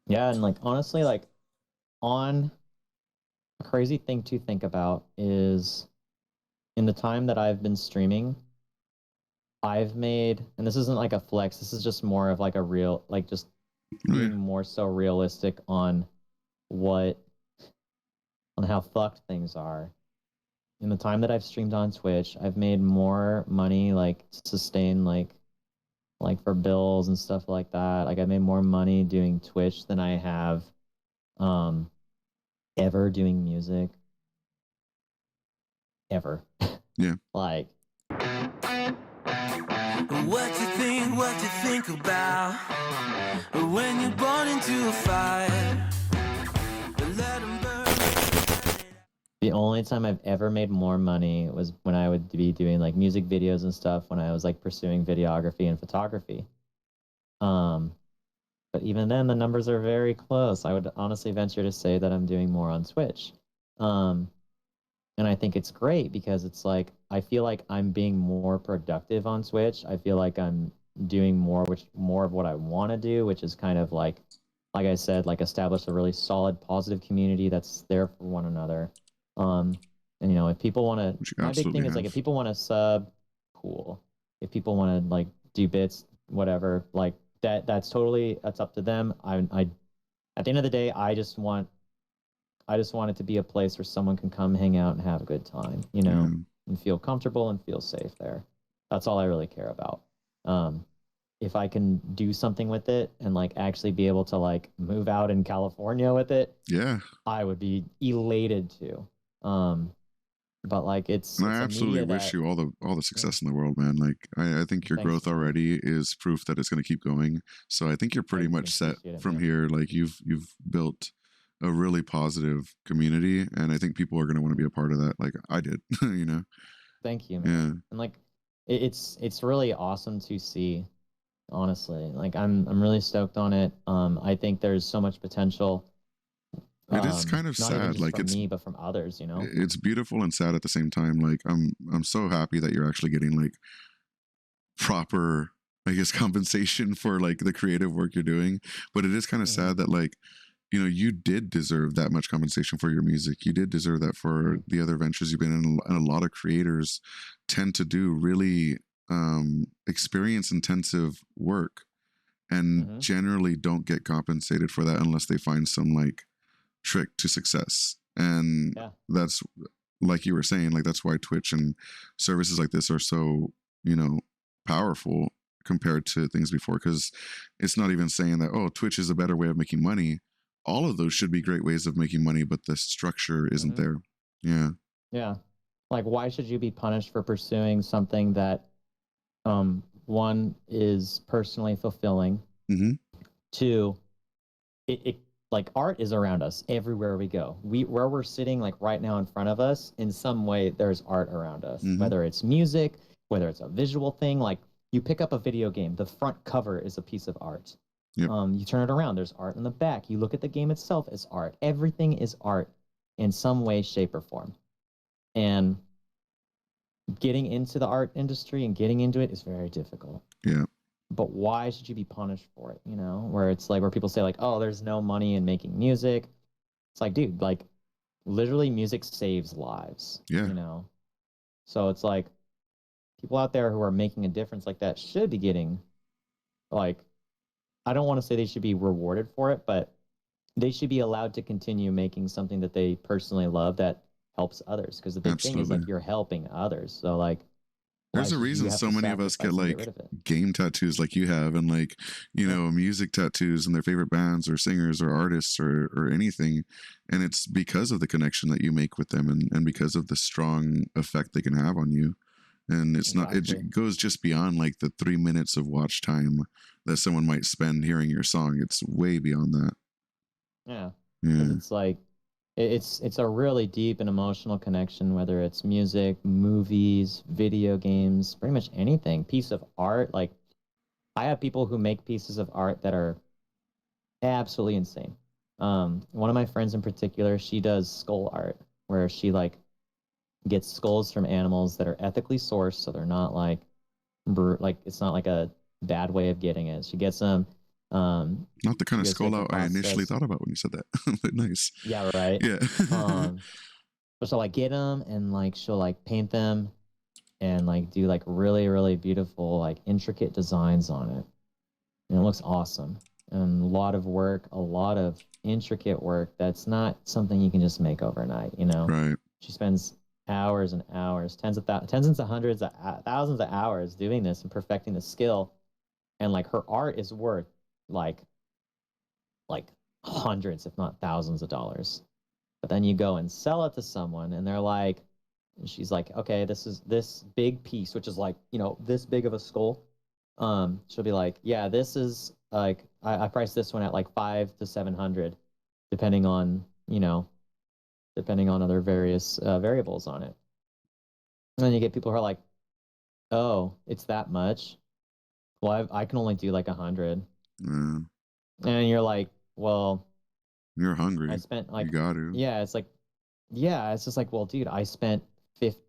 Yeah, and like honestly, like on a crazy thing to think about is in the time that I've been streaming, I've made, and this isn't like a flex, this is just more of like a real, like just Right. being more so realistic on what, on how fucked things are. In the time that I've streamed on Twitch, I've made more money, like sustain, like for bills and stuff like that. Like I made more money doing Twitch than I have um ever doing music ever. Yeah. Like What you think about when you're born into a fire? Let 'em burn. the only time I've ever made more money was when I would be doing like music videos and stuff when I was like pursuing videography and photography. Um, but even then, the numbers are very close. I would honestly venture to say that I'm doing more on Twitch. Um, and I think it's great because it's like I feel like I'm being more productive on Twitch. I feel like I'm doing more of what I want to do, which is kind of like I said, like establish a really solid, positive community that's there for one another. Um, and you know, if people want to, Which you my big absolutely thing is like have. if people want to sub, cool. If people want to like do bits, whatever, like that's up to them. At the end of the day, I just want it to be a place where someone can come hang out and have a good time, you know, Yeah. and feel comfortable and feel safe there. That's all I really care about. Um, if I can do something with it and like actually be able to like move out in California with it, Yeah. I would be elated to. But like And I it's a absolutely media wish that you all the success in the world, man. Like I think your thanks, growth man. already is proof that it's going to keep going. So I think you're I pretty much set appreciate it, from man. here. Like you've built a really positive community, and I think people are going to want to be a part of that. Like I did, you know. Thank you, Yeah. man. And like it's really awesome to see, honestly. Like I'm really stoked on it. I think there's so much potential. It is kind of Not even sad. just Like from me, but from others, you know? it's beautiful and sad at the same time. Like I'm so happy that you're actually getting like proper, I guess, compensation for like the creative work you're doing. But it is kind of Mm-hmm. sad that like, you know, you did deserve that much compensation for your music. You did deserve that for Mm-hmm. the other ventures you've been in. And a lot of creators tend to do really experience intensive work and Mm-hmm. generally don't get compensated for that unless they find some like trick to success. And Yeah. that's like you were saying, like that's why Twitch and services like this are so, you know, powerful compared to things before, because it's not even saying that, oh, Twitch is a better way of making money. All of those should be great ways of making money, but the structure isn't Mm-hmm. there. Yeah. Yeah. Like, why should you be punished for pursuing something that, one, is personally fulfilling? Mm-hmm. Two, it like art is around us everywhere we go. Where we're sitting, like right now in front of us, in some way, there's art around us. Mm-hmm. Whether it's music, whether it's a visual thing, like you pick up a video game, the front cover is a piece of art. Yep. You turn it around, there's art in the back. You look at the game itself, it's art. Everything is art in some way, shape, or form. And getting into the art industry and getting into it is very difficult. Yeah. But why should you be punished for it? You know, where it's like where people say like, oh, there's no money in making music. It's like, dude, like literally music saves lives. Yeah. You know, so it's like people out there who are making a difference like that should be getting like, I don't want to say they should be rewarded for it, but they should be allowed to continue making something that they personally love that helps others. Because the big thing is Absolutely. like you're helping others. So like, why There's a should you reason have so to many of us get sacrifice and get rid like of it? game tattoos like you have, and like, you Yeah. know, music tattoos and their favorite bands or singers or artists or anything. And it's because of the connection that you make with them, and because of the strong effect they can have on you. And it's not, Exactly. it goes just beyond like the 3 minutes of watch time that someone might spend hearing your song. It's way beyond that. Yeah. Because Yeah. it's like it's a really deep and emotional connection, whether it's music, movies, video games, pretty much anything, piece of art. Like I have people who make pieces of art that are absolutely insane. One of my friends in particular, she does skull art where she like gets skulls from animals that are ethically sourced, so they're not like like it's not like a bad way of getting it. She gets them, Not the kind she of goes through skull the out I initially process. thought about when you said that, but nice. Yeah, right. Yeah. But she'll like get them and like she'll like paint them and like do like really, really beautiful, like intricate designs on it. And it looks awesome. And a lot of work, a lot of intricate work that's not something you can just make overnight, you know? Right. She spends hours and hours, tens of hundreds of thousands of hours doing this and perfecting the skill. And like her art is worth like hundreds, if not thousands of dollars. But then you go and sell it to someone and they're like, and she's like, okay, this is this big piece, which is like, you know, this big of a skull. She'll be like, yeah, this is like, I priced this one at like 500 to 700, depending on, you know, depending on other various variables on it. And then you get people who are like, oh, it's that much. Well, I can only do like 100. And you're like, well, you're hungry. I spent like, you got to. Yeah, it's like, yeah, it's just like, well, dude, I spent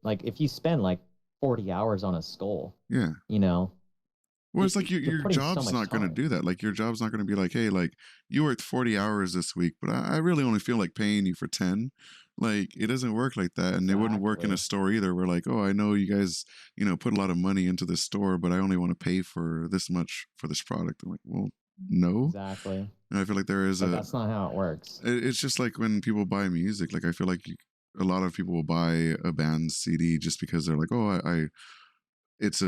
like if you spend like 40 hours on a skull, yeah, you know, well, it's like your job's so not going to do that. Like your job's not going to be like, hey, like you worked 40 hours this week, but I really only feel like paying you for 10. Like it doesn't work like that. And It wouldn't work in a store either. We're like, oh, I know you guys, you know, put a lot of money into this store, but I only want to pay for this much for this product. I'm like, well, no. Exactly. And I feel like there is that's not how it works. It's just like when people buy music. Like I feel like a lot of people will buy a band's CD just because they're like, oh, it's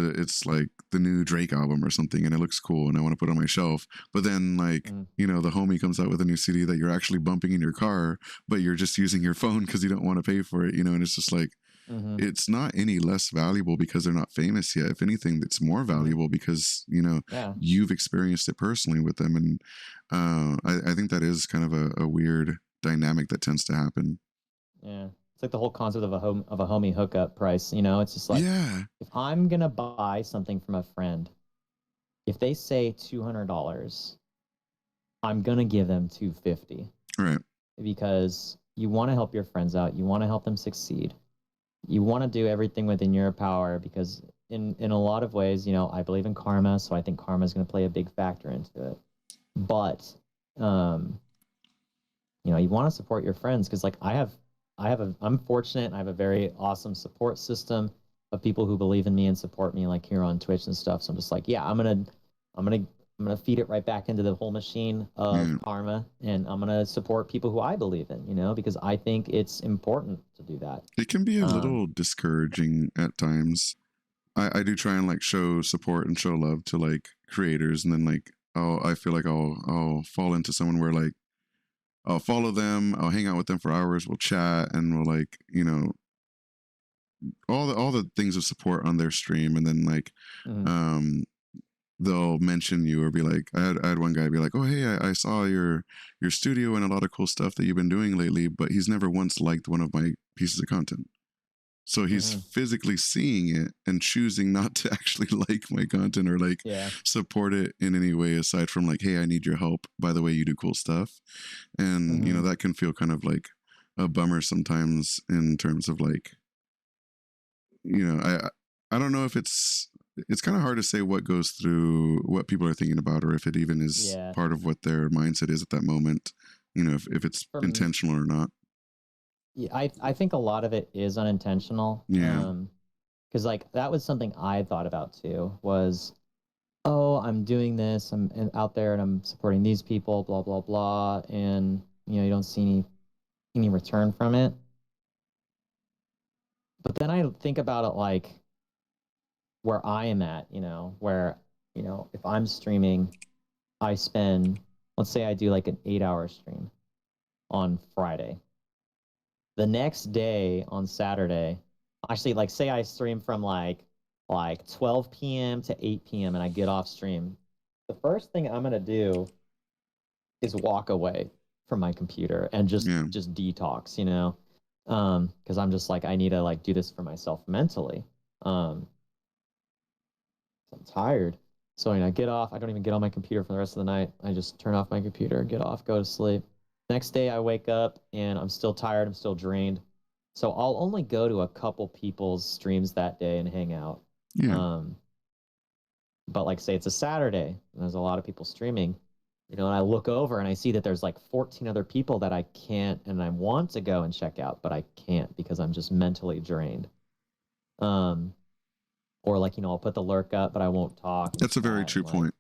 like the new Drake album or something and it looks cool and I want to put it on my shelf. But then like, you know, the homie comes out with a new CD that you're actually bumping in your car, but you're just using your phone because you don't want to pay for it, you know, and it's just like, it's not any less valuable because they're not famous yet. If anything, it's more valuable because, you know, you've experienced it personally with them. And I think that is kind of a weird dynamic that tends to happen. Yeah. It's like the whole concept of a homie hookup price, you know, it's just like, if I'm going to buy something from a friend, if they say $200, I'm going to give them $250. Right. Because you want to help your friends out. You want to help them succeed. You want to do everything within your power because in a lot of ways, you know, I believe in karma. So I think karma is going to play a big factor into it. But, you know, you want to support your friends because like I'm fortunate. I have a very awesome support system of people who believe in me and support me like here on Twitch and stuff. So I'm just like, yeah, I'm going to feed it right back into the whole machine of karma, and I'm going to support people who I believe in, you know, because I think it's important to do that. It can be a little discouraging at times. I do try and like show support and show love to like creators, and then like I feel like I'll fall into someone where like I'll follow them, I'll hang out with them for hours, we'll chat, and we'll like, you know, all the things of support on their stream, and then like they'll mention you or be like, I had one guy be like, oh hey, I saw your studio and a lot of cool stuff that you've been doing lately, but he's never once liked one of my pieces of content. So he's physically seeing it and choosing not to actually like my content or like support it in any way aside from like, hey, I need your help. By the way, you do cool stuff. And, you know, that can feel kind of like a bummer sometimes in terms of like, you know, I don't know if it's kind of hard to say what goes through what people are thinking about or if it even is part of what their mindset is at that moment, you know, if it's intentional or not. Yeah, I think a lot of it is unintentional. Yeah. Because like that was something I thought about too. Was, oh, I'm doing this. I'm out there and I'm supporting these people. Blah blah blah. And you know you don't see any return from it. But then I think about it like where I am at. You know, where you know if I'm streaming, I spend, let's say I do like an 8-hour stream on Friday. The next day on Saturday, actually, like say I stream from like 12 p.m. to 8 p.m. and I get off stream. The first thing I'm gonna do is walk away from my computer and just detox, you know, because I'm just like I need to like do this for myself mentally. I'm tired, so you know, I get off. I don't even get on my computer for the rest of the night. I just turn off my computer, get off, go to sleep. Next day I wake up and I'm still tired, I'm still drained. So I'll only go to a couple people's streams that day and hang out. Yeah. But like say it's a Saturday and there's a lot of people streaming, you know, and I look over and I see that there's like 14 other people that I can't, and I want to go and check out, but I can't because I'm just mentally drained. Or like, you know, I'll put the lurk up, but I won't talk. That's a very true point.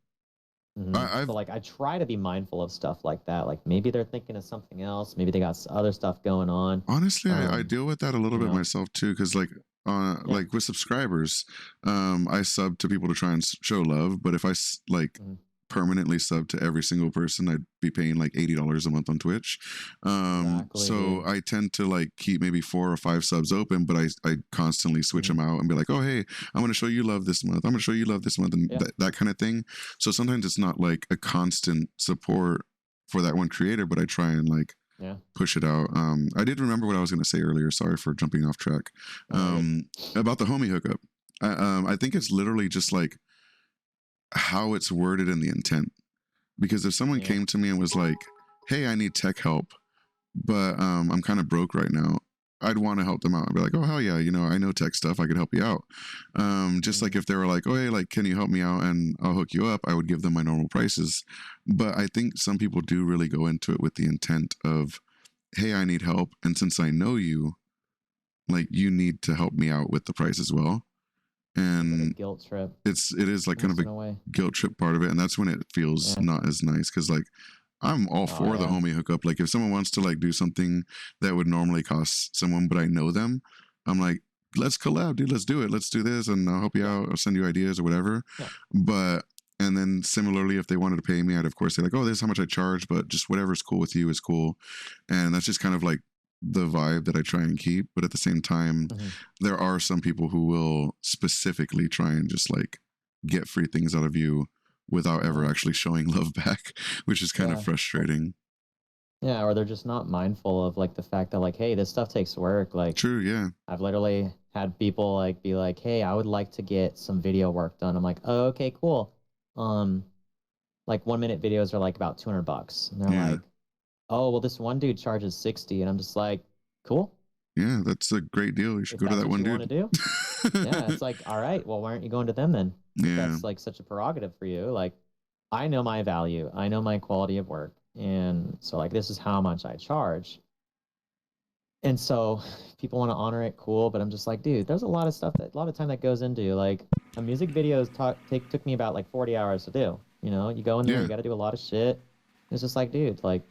So like I try to be mindful of stuff like that. Like maybe they're thinking of something else. Maybe they got other stuff going on. Honestly, I deal with that a little bit myself too, because like like with subscribers, I sub to people to try and show love. But if I like permanently sub to every single person, I'd be paying like $80 a month on Twitch. So I tend to like keep maybe 4 or 5 subs open, but I constantly switch them out and be like, oh hey, I'm going to show you love this month. I'm going to show you love this month, and that kind of thing. So sometimes it's not like a constant support for that one creator, but I try and like push it out. I did remember what I was going to say earlier. Sorry for jumping off track. About the homie hookup. I think it's literally just like how it's worded in the intent. Because if someone came to me and was like, hey, I need tech help, but I'm kind of broke right now, I'd want to help them out. I'd be like, oh, hell yeah, you know, I know tech stuff. I could help you out. Just like if they were like, oh, hey, like, can you help me out and I'll hook you up, I would give them my normal prices. But I think some people do really go into it with the intent of, hey, I need help. And since I know you, like, you need to help me out with the price as well. And like a guilt trip. It is like kind of a guilt trip part of it. And that's when it feels not as nice. Cause like, I'm all for the homie hookup. Like if someone wants to like do something that would normally cost someone, but I know them, I'm like, let's collab, dude. Let's do it. Let's do this. And I'll help you out. I'll send you ideas or whatever. But, and then similarly, if they wanted to pay me, I'd of course say like, oh, this is how much I charge, but just whatever's cool with you is cool. And that's just kind of like the vibe that I try and keep. But at the same time, there are some people who will specifically try and just like get free things out of you without ever actually showing love back, which is kind of frustrating. Yeah, or they're just not mindful of like the fact that like, hey, this stuff takes work. Like, true, yeah. I've literally had people like be like, hey, I would like to get some video work done. I'm like, oh, okay, cool. Like 1-minute videos are like about $200, and they're like, oh, well, this one dude charges 60, and I'm just like, cool. Yeah, that's a great deal. You should go to that one dude. Want to do? Yeah, it's like, all right, well, why aren't you going to them then? Yeah, that's like such a prerogative for you. Like, I know my value, I know my quality of work, and so like this is how much I charge. And so people want to honor it, cool, but I'm just like, dude, there's a lot of stuff that a lot of time that goes into like a music video took me about like 40 hours to do. You know, you go in there, you got to do a lot of shit. It's just like, dude, like,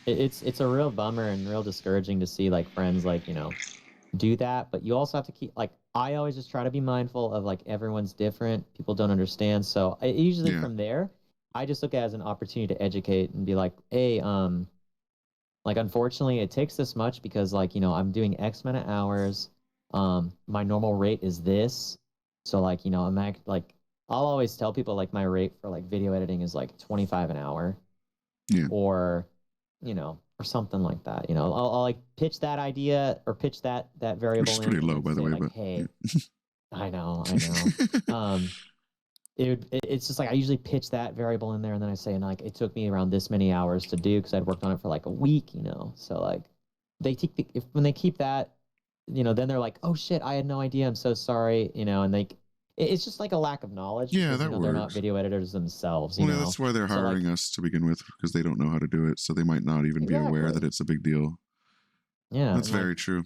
it's a real bummer and real discouraging to see like friends like, you know, do that. But you also have to keep like, I always just try to be mindful of like everyone's different. People don't understand. So I usually from there, I just look at it as an opportunity to educate and be like, hey, like unfortunately it takes this much because like, you know, I'm doing X amount of hours. My normal rate is this. So like, you know, I'll always tell people like my rate for like video editing is like 25 an hour. Yeah. Or, you know, or something like that. You know, I'll like pitch that idea or pitch that variable. Which is pretty low, by the way. Like, but hey, I know. It's just like I usually pitch that variable in there, and then I say, and like it took me around this many hours to do because I'd worked on it for like a week. You know, so like when they keep that, you know, then they're like, oh shit, I had no idea. I'm so sorry. You know, and it's just like a lack of knowledge. Yeah, because, that you know, works. They're not video editors themselves. You know? That's why they're hiring us to begin with, because they don't know how to do it. So they might not even be aware that it's a big deal. Yeah. That's very true.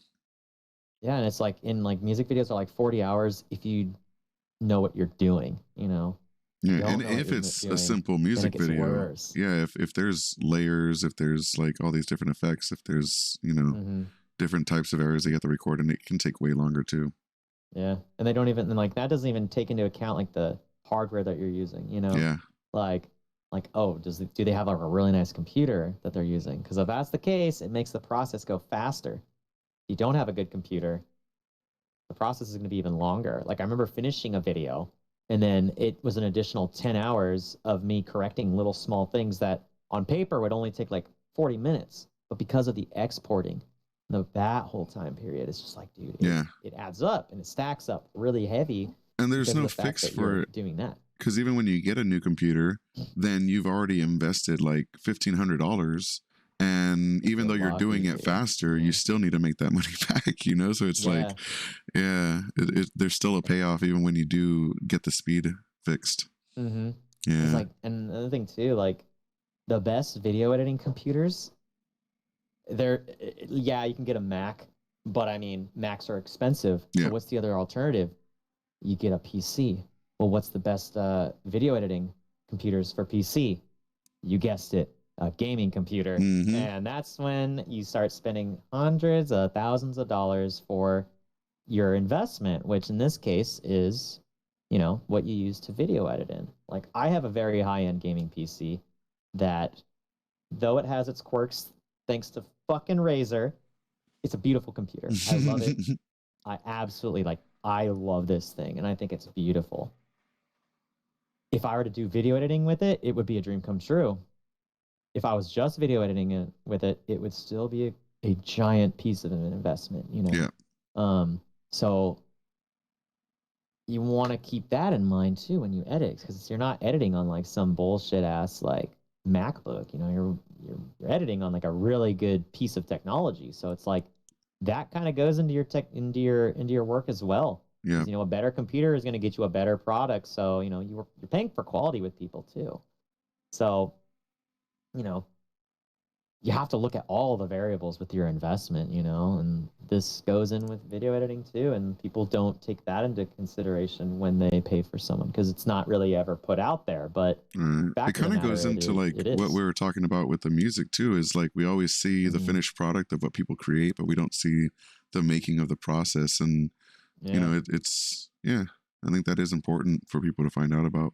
Yeah. And it's like in like music videos are like 40 hours if you know what you're doing, you know? Yeah. And if it's a simple music video, if there's layers, if there's like all these different effects, if there's, you know, different types of errors they have to record, and it can take way longer too. Yeah, and they don't even, and like that doesn't even take into account like the hardware that you're using, you know? Yeah. Like oh, do they have like a really nice computer that they're using? Because if that's the case, it makes the process go faster. If you don't have a good computer, the process is going to be even longer. Like I remember finishing a video, and then it was an additional 10 hours of me correcting little small things that on paper would only take like 40 minutes, but because of the exporting. That whole time period, it's just like, dude, it adds up and it stacks up really heavy. And there's no fix for it doing that. Because even when you get a new computer, then you've already invested like $1,500. And even though you're doing it faster, you still need to make that money back, you know? So it's like, there's still a payoff even when you do get the speed fixed. Mm-hmm. Yeah. It's like, and another thing too, like the best video editing computers, yeah, you can get a Mac, but I mean, Macs are expensive. Yeah. So what's the other alternative? You get a PC. Well, what's the best video editing computers for PC? You guessed it, a gaming computer. Mhm. And that's when you start spending hundreds of thousands of dollars for your investment, which in this case is, you know, what you use to video edit in. Like I have a very high-end gaming PC that, though it has its quirks thanks to fucking Razer, it's a beautiful computer. I love it. I absolutely I love this thing and I think it's beautiful. If I were to do video editing with it, it would be a dream come true. If I was just video editing it with it, it would still be a giant piece of an investment, you know? Yeah. So you want to keep that in mind too when you edit, because you're not editing on like some bullshit ass like MacBook, you know, you're editing on like a really good piece of technology. So it's like that kind of goes into your work as well. Yeah. You know, a better computer is going to get you a better product. So, you know, you're paying for quality with people too. So, you know, you have to look at all the variables with your investment, you know, and this goes in with video editing too. And people don't take that into consideration when they pay for someone because it's not really ever put out there. But it kind of goes into like what we were talking about with the music too, is like we always see the finished product of what people create, but we don't see the making of the process. And, you know, it's, I think that is important for people to find out about.